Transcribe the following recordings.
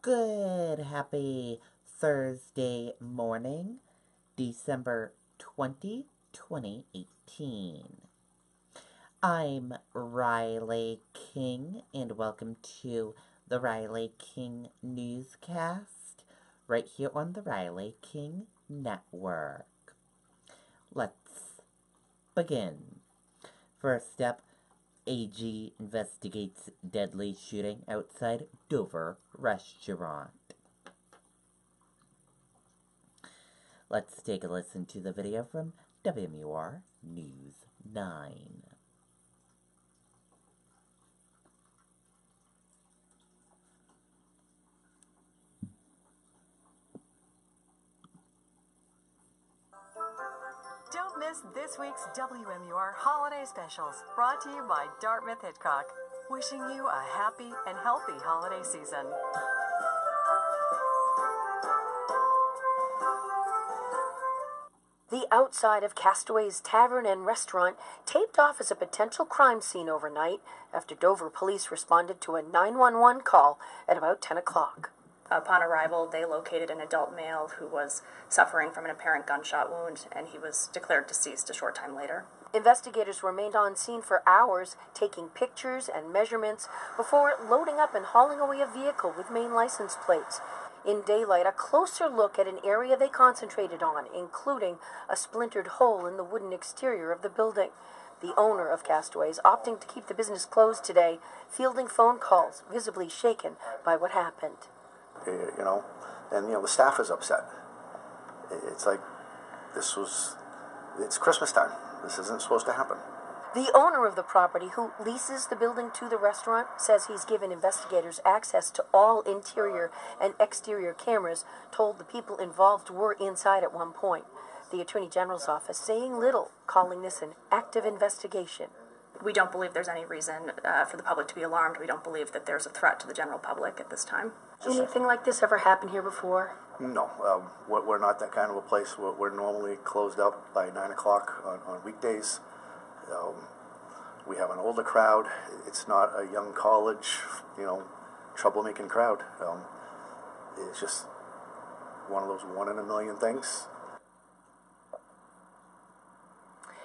Good, happy Thursday morning, December 20, 2018. I'm Riley King, and welcome to the Riley King Newscast, right here on the Riley King Network. Let's begin. First up, AG investigates deadly shooting outside Dover restaurant. Let's take a listen to the video from WMUR News 9. Don't miss this week's WMUR Holiday Specials, brought to you by Dartmouth Hitchcock. Wishing you a happy and healthy holiday season. The outside of Castaway's Tavern and Restaurant taped off as a potential crime scene overnight after Dover police responded to a 911 call at about 10 o'clock. Upon arrival, they located an adult male who was suffering from an apparent gunshot wound, and he was declared deceased a short time later. Investigators remained on scene for hours, taking pictures and measurements before loading up and hauling away a vehicle with Maine license plates. In daylight, a closer look at an area they concentrated on, including a splintered hole in the wooden exterior of the building. The owner of Castaways, opting to keep the business closed today, fielding phone calls, visibly shaken by what happened. The staff is upset. It's like, it's Christmas time. This isn't supposed to happen. The owner of the property, who leases the building to the restaurant, says he's given investigators access to all interior and exterior cameras, told the people involved were inside at one point. The Attorney General's office saying little, calling this an active investigation. We don't believe there's any reason for the public to be alarmed. We don't believe that there's a threat to the general public at this time. Anything like this ever happened here before? No, we're not that kind of a place. We're normally closed up by 9 o'clock on weekdays. We have an older crowd. It's not a young college, troublemaking crowd. It's just one of those one-in-a-million things.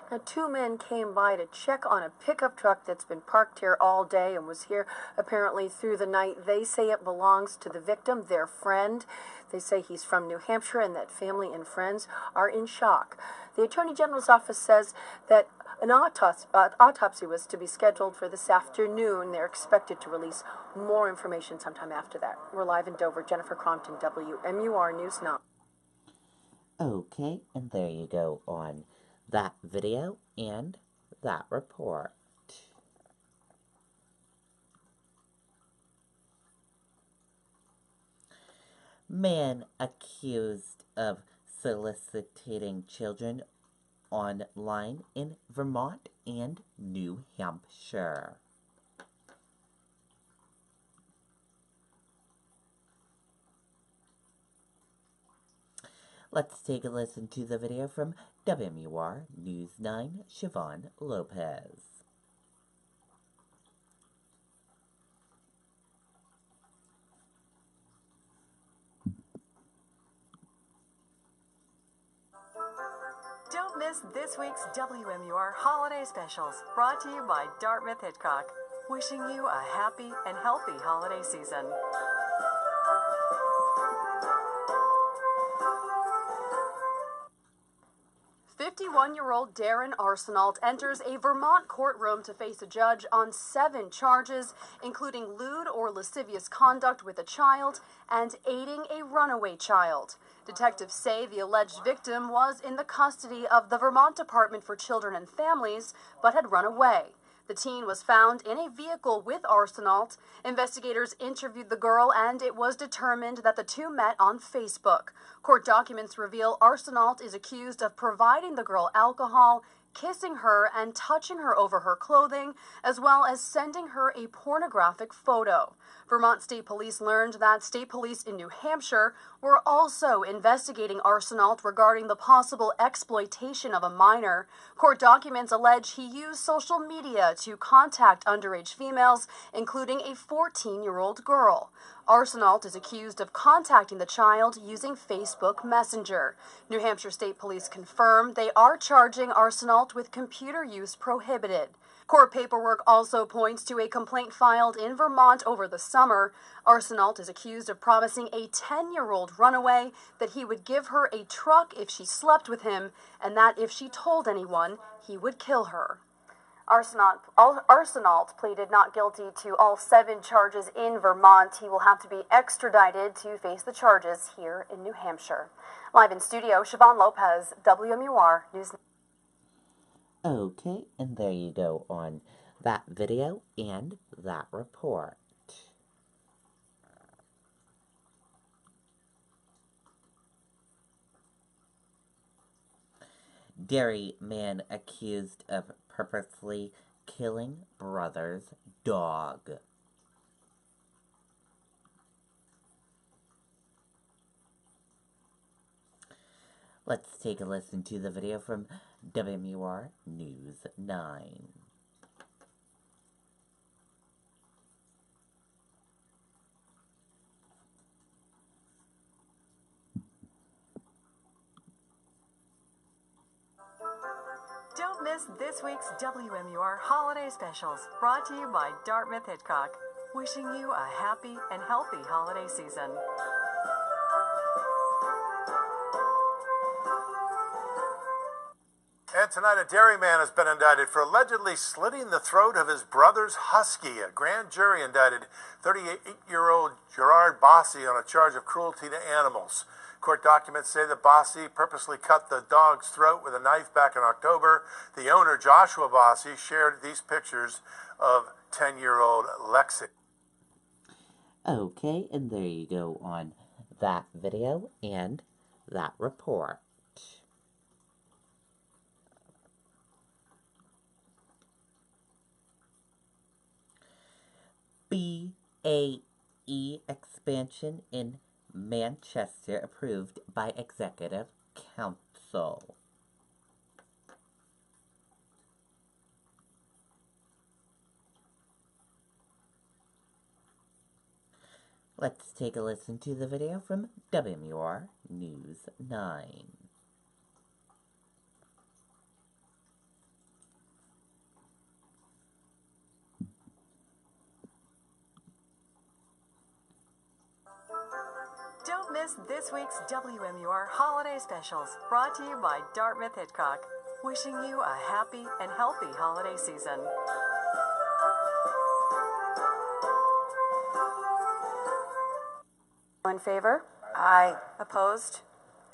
Now, two men came by to check on a pickup truck that's been parked here all day and was here apparently through the night. They say it belongs to the victim, their friend. They say he's from New Hampshire and that family and friends are in shock. The Attorney General's office says that an autopsy was to be scheduled for this afternoon. They're expected to release more information sometime after that. We're live in Dover. Jennifer Crompton, WMUR News 9. Okay, and there you go on that video and that report. Man accused of soliciting children online in Vermont and New Hampshire. Let's take a listen to the video from WMUR News 9, Siobhan Lopez. Don't miss this week's WMUR Holiday Specials, brought to you by Dartmouth Hitchcock. Wishing you a happy and healthy holiday season. 51-year-old Darren Arsenault enters a Vermont courtroom to face a judge on 7 charges, including lewd or lascivious conduct with a child and aiding a runaway child. Detectives say the alleged victim was in the custody of the Vermont Department for Children and Families, but had run away. The teen was found in a vehicle with Arsenault. Investigators interviewed the girl, and it was determined that the two met on Facebook. Court documents reveal Arsenault is accused of providing the girl alcohol, kissing her, and touching her over her clothing, as well as sending her a pornographic photo. Vermont State Police learned that state police in New Hampshire were also investigating Arsenault regarding the possible exploitation of a minor. Court documents allege he used social media to contact underage females, including a 14-year-old girl. Arsenault is accused of contacting the child using Facebook Messenger. New Hampshire State Police confirm they are charging Arsenault with computer use prohibited. Court paperwork also points to a complaint filed in Vermont over the summer. Arsenault is accused of promising a 10-year-old runaway that he would give her a truck if she slept with him, and that if she told anyone, he would kill her. Arsenault pleaded not guilty to all 7 charges in Vermont. He will have to be extradited to face the charges here in New Hampshire. Live in studio, Siobhan Lopez, WMUR News. Okay, and there you go on that video and that report. Derry man accused of purposely killing brother's dog. Let's take a listen to the video from WMUR News 9. Don't miss this week's WMUR holiday specials, brought to you by Dartmouth Hitchcock. Wishing you a happy and healthy holiday season. And tonight, a Derry man has been indicted for allegedly slitting the throat of his brother's husky. A grand jury indicted 38-year-old Gerard Bossy on a charge of cruelty to animals. Court documents say that Bossy purposely cut the dog's throat with a knife back in October. The owner, Joshua Bossy, shared these pictures of 10-year-old Lexi. Okay, and there you go on that video and that report. BAE expansion in Manchester approved by Executive Council. Let's take a listen to the video from WMUR News 9. Don't miss this week's WMUR holiday specials, brought to you by Dartmouth Hitchcock. Wishing you a happy and healthy holiday season. In favor? Aye. Opposed?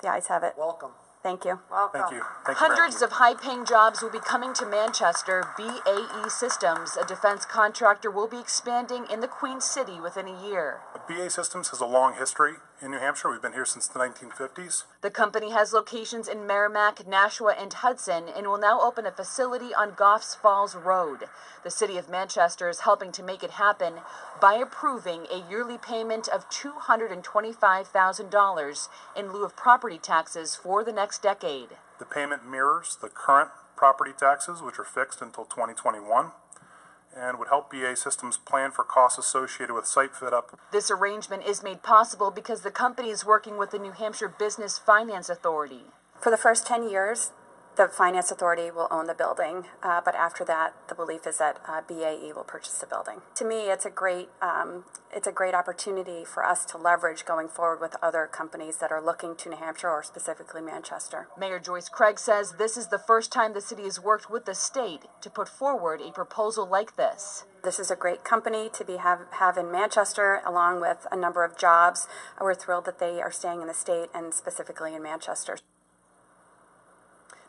The ayes have it. Welcome. Thank you. Thank you. Hundreds of high-paying jobs will be coming to Manchester. BAE Systems, a defense contractor, will be expanding in the Queen City within a year. BAE Systems has a long history in New Hampshire. We've been here since the 1950s. The company has locations in Merrimack, Nashua, and Hudson, and will now open a facility on Goffs Falls Road. The city of Manchester is helping to make it happen by approving a yearly payment of $225,000 in lieu of property taxes for the next decade. The payment mirrors the current property taxes, which are fixed until 2021, and would help BAE Systems plan for costs associated with site fit-up. This arrangement is made possible because the company is working with the New Hampshire Business Finance Authority. For the first 10 years, the Finance Authority will own the building, but after that, the belief is that BAE will purchase the building. To me, it's a great opportunity for us to leverage going forward with other companies that are looking to New Hampshire or specifically Manchester. Mayor Joyce Craig says this is the first time the city has worked with the state to put forward a proposal like this. This is a great company to have in Manchester, along with a number of jobs. We're thrilled that they are staying in the state and specifically in Manchester.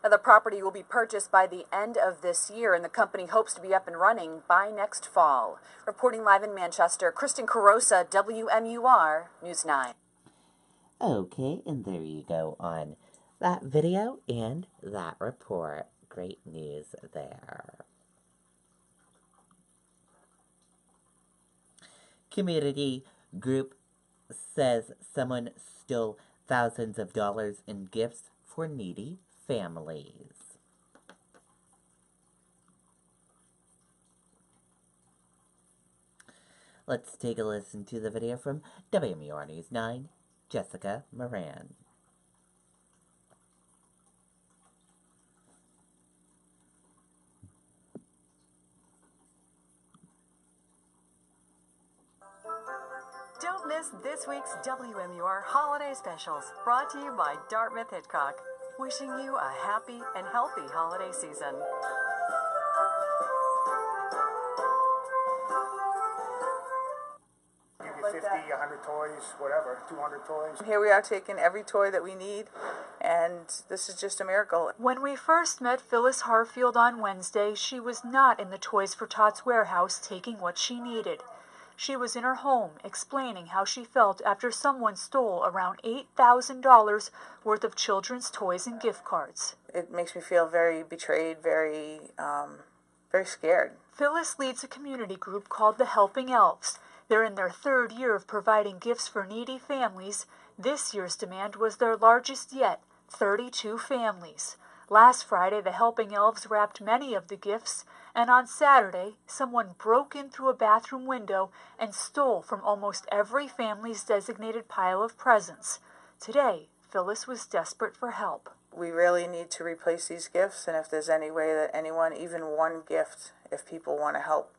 Now, the property will be purchased by the end of this year, and the company hopes to be up and running by next fall. Reporting live in Manchester, Kristen Carosa, WMUR News 9. Okay, and there you go on that video and that report. Great news there. Community group says someone stole thousands of dollars in gifts for needy families. Let's take a listen to the video from WMUR News 9, Jessica Moran. Don't miss this week's WMUR holiday specials, brought to you by Dartmouth Hitchcock. Wishing you a happy and healthy holiday season. Give you 50, 100 toys, whatever, 200 toys. Here we are taking every toy that we need, and this is just a miracle. When we first met Phyllis Harfield on Wednesday, she was not in the Toys for Tots warehouse taking what she needed. She was in her home explaining how she felt after someone stole around $8,000 worth of children's toys and gift cards. It makes me feel very betrayed, very scared. Phyllis leads a community group called the Helping Elves. They're in their third year of providing gifts for needy families. This year's demand was their largest yet, 32 families. Last Friday, the Helping Elves wrapped many of the gifts, and on Saturday, someone broke in through a bathroom window and stole from almost every family's designated pile of presents. Today, Phyllis was desperate for help. We really need to replace these gifts, and if there's any way that anyone, even one gift, if people want to help,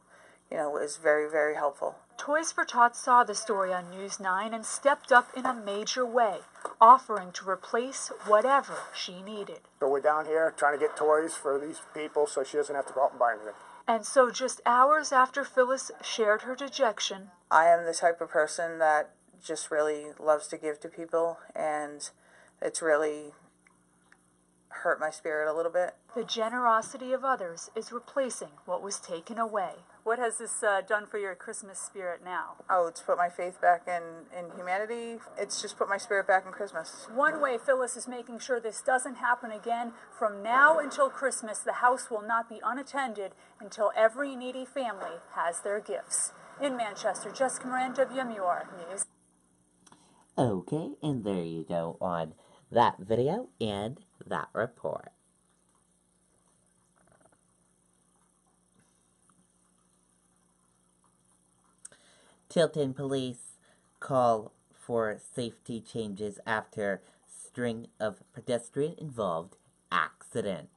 is very, very helpful. Toys for Tots saw the story on News 9 and stepped up in a major way, offering to replace whatever she needed. So we're down here trying to get toys for these people so she doesn't have to go out and buy anything. And so just hours after Phyllis shared her dejection, I am the type of person that just really loves to give to people, and it's really hurt my spirit a little bit. the generosity of others is replacing what was taken away. What has this done for your Christmas spirit now? Oh, it's put my faith back in humanity. It's just put my spirit back in Christmas. One way Phyllis is making sure this doesn't happen again, from now until Christmas, the house will not be unattended until every needy family has their gifts. In Manchester, Jessica Moran, WMUR News. Okay, and there you go on that video and that report. Tilton police call for safety changes after string of pedestrian-involved accidents.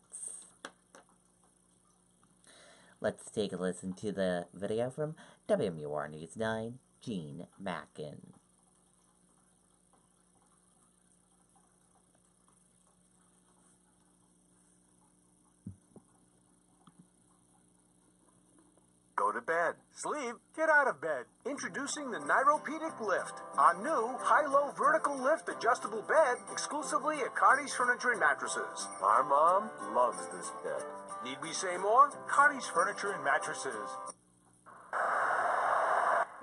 Let's take a listen to the video from WMUR News 9, Gene Mackin. Go to bed. Sleep. Get out of bed. Introducing the Neuropedic Lift, our new high-low vertical lift adjustable bed exclusively at Cardi's Furniture and Mattresses. Our mom loves this bed. Need we say more? Cardi's Furniture and Mattresses.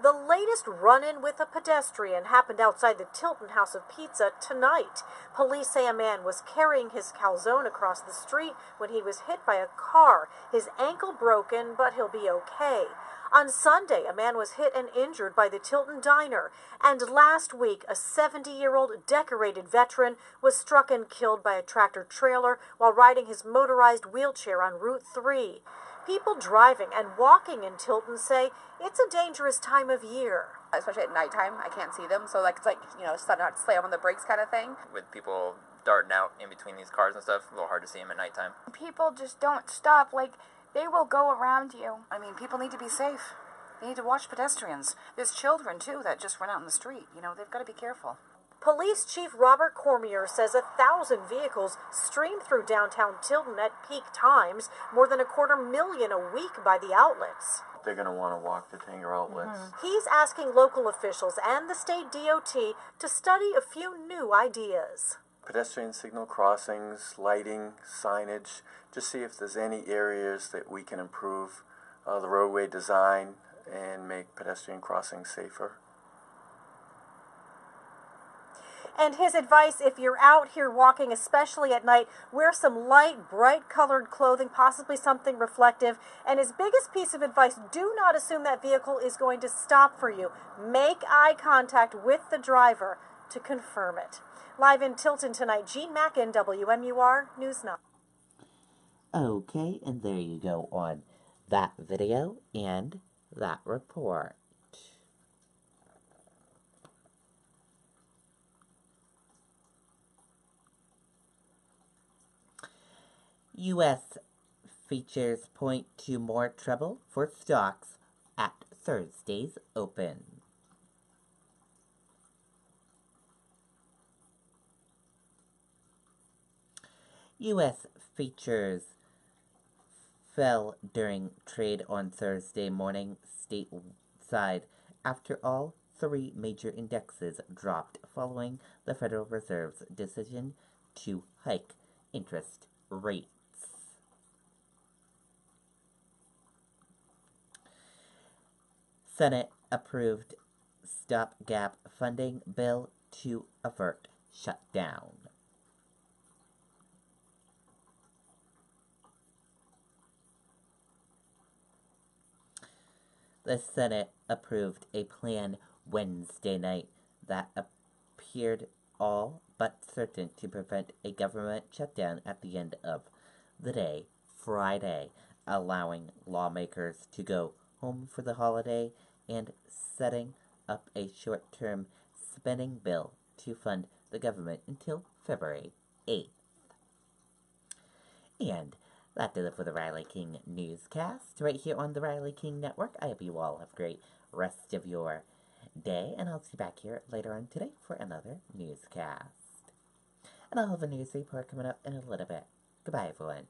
The latest run-in with a pedestrian happened outside the Tilton House of Pizza tonight. Police say a man was carrying his calzone across the street when he was hit by a car. His ankle broken, but he'll be okay. On Sunday, a man was hit and injured by the Tilton Diner. And last week, a 70-year-old decorated veteran was struck and killed by a tractor-trailer while riding his motorized wheelchair on Route 3. People driving and walking in Tilton say it's a dangerous time of year. Especially at nighttime, I can't see them, so it's like, not slam on the brakes kind of thing. With people darting out in between these cars and stuff, a little hard to see them at nighttime. People just don't stop, they will go around you. I mean, people need to be safe. They need to watch pedestrians. There's children, too, that just run out in the street. They've got to be careful. Police Chief Robert Cormier says 1,000 vehicles stream through downtown Tilton at peak times, more than 250,000 a week by the outlets. They're going to want to walk to Tanger outlets. He's asking local officials and the state DOT to study a few new ideas. Pedestrian signal crossings, lighting, signage, just see if there's any areas that we can improve the roadway design and make pedestrian crossings safer. And his advice, if you're out here walking, especially at night, wear some light, bright colored clothing, possibly something reflective. And his biggest piece of advice, do not assume that vehicle is going to stop for you. Make eye contact with the driver to confirm it. Live in Tilton tonight, Jean Mackin, WMUR News 9. Okay, and there you go on that video and that report. U.S. features point to more trouble for stocks at Thursday's open. U.S. futures fell during trade on Thursday morning stateside after all three major indexes dropped following the Federal Reserve's decision to hike interest rates. Senate approved stopgap funding bill to avert shutdown. The Senate approved a plan Wednesday night that appeared all but certain to prevent a government shutdown at the end of the day, Friday, allowing lawmakers to go home for the holiday and setting up a short-term spending bill to fund the government until February 8th. And that did it for the Riley King Newscast right here on the Riley King Network. I hope you all have a great rest of your day, and I'll see you back here later on today for another newscast. And I'll have a news report coming up in a little bit. Goodbye, everyone.